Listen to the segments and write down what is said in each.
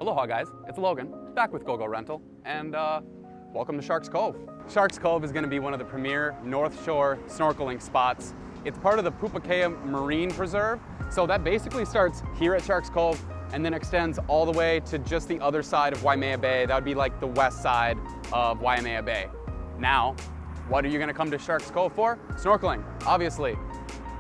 Aloha guys, it's Logan, back with GoGo Rental, and welcome to Sharks Cove. Sharks Cove is going to be one of the premier North Shore snorkeling spots. It's part of the Pupukea Marine Preserve, so that basically starts here at Sharks Cove and then extends all the way to just the other side of Waimea Bay. That would be like the west side of Waimea Bay. Now, what are you going to come to Sharks Cove for? Snorkeling, obviously.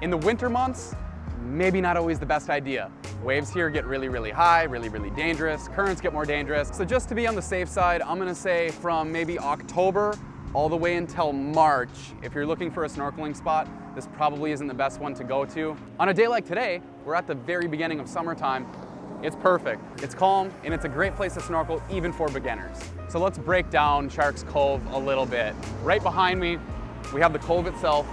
In the winter months, maybe not always the best idea. Waves here get really high, really dangerous. Currents get more dangerous. So just to be on the safe side, I'm gonna say from maybe October all the way until March. If you're looking for a snorkeling spot, this probably isn't the best one to go to. On a day like today, we're at the very beginning of summertime. It's perfect. It's calm and it's a great place to snorkel even for beginners. So let's break down Sharks Cove a little bit. Right behind me, we have the cove itself.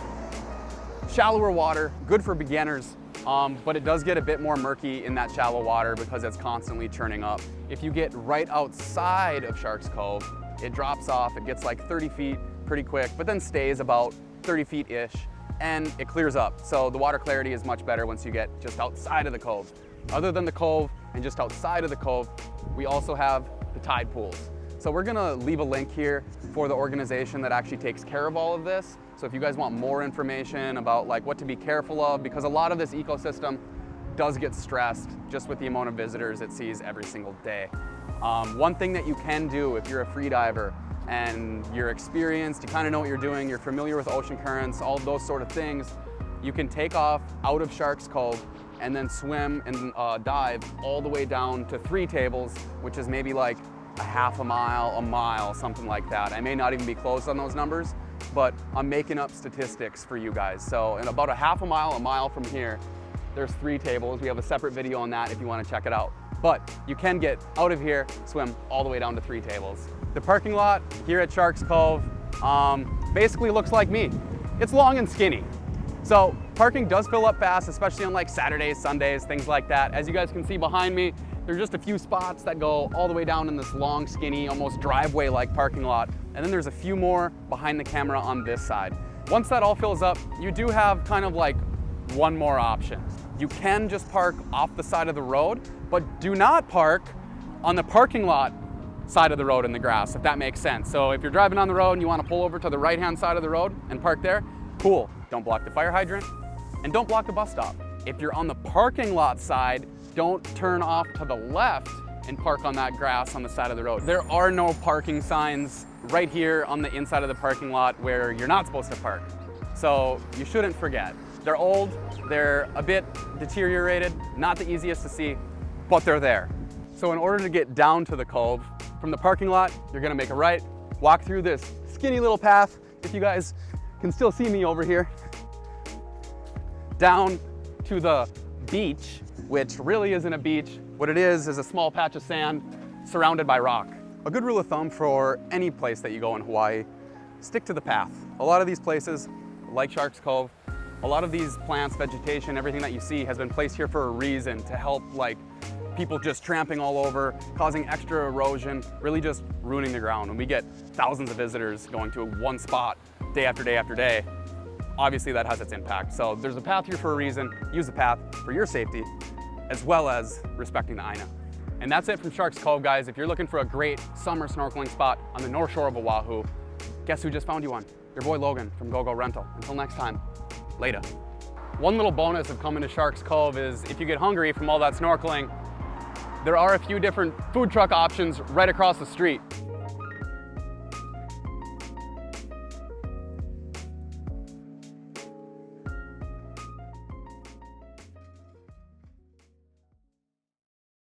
Shallower water, good for beginners. But it does get a bit more murky in that shallow water because it's constantly churning up. If you get right outside of Sharks Cove, it drops off, it gets like 30 feet pretty quick, but then stays about 30 feet-ish, and it clears up. So the water clarity is much better once you get just outside of the cove. Other than the cove and just outside of the cove, we also have the tide pools. So we're gonna leave a link here for the organization that actually takes care of all of this. So if you guys want more information about like what to be careful of, because a lot of this ecosystem does get stressed just with the amount of visitors it sees every single day. One thing that you can do if you're a free diver and you're experienced, you kind of know what you're doing, you're familiar with ocean currents, all of those sort of things, you can take off out of Sharks Cove and then swim and dive all the way down to 3 tables, which is maybe like a half a mile, something like that. I may not even be close on those numbers, but I'm making up statistics for you guys. So in about a half a mile from here, there's 3 tables. We have a separate video on that if you want to check it out. But you can get out of here, swim all the way down to 3 tables. The parking lot here at Sharks Cove basically looks like me. It's long and skinny. So parking does fill up fast, especially on like Saturdays, Sundays, things like that. As you guys can see behind me, there's just a few spots that go all the way down in this long, skinny, almost driveway-like parking lot. And then there's a few more behind the camera on this side. Once that all fills up, you do have kind of like one more option. You can just park off the side of the road, but do not park on the parking lot side of the road in the grass, if that makes sense. So if you're driving on the road and you want to pull over to the right-hand side of the road and park there, cool. Don't block the fire hydrant and don't block the bus stop. If you're on the parking lot side, don't turn off to the left and park on that grass on the side of the road. There are no parking signs right here on the inside of the parking lot where you're not supposed to park. So you shouldn't forget. They're old, they're a bit deteriorated, not the easiest to see, but they're there. So in order to get down to the cove, from the parking lot, you're gonna make a right, walk through this skinny little path, if you guys can still see me over here, down to the beach, which really isn't a beach. What it is a small patch of sand surrounded by rock. A good rule of thumb for any place that you go in Hawaii, stick to the path. A lot of these places, like Sharks Cove, a lot of these plants, vegetation, everything that you see has been placed here for a reason to help like people just tramping all over, causing extra erosion, really just ruining the ground. When we get thousands of visitors going to one spot day after day after day, obviously that has its impact. So there's a path here for a reason. Use the path for your safety, as well as respecting the Aina. And that's it from Sharks Cove, guys. If you're looking for a great summer snorkeling spot on the North Shore of Oahu, guess who just found you one? Your boy Logan from GoGo Rental. Until next time, later. One little bonus of coming to Sharks Cove is if you get hungry from all that snorkeling, there are a few different food truck options right across the street.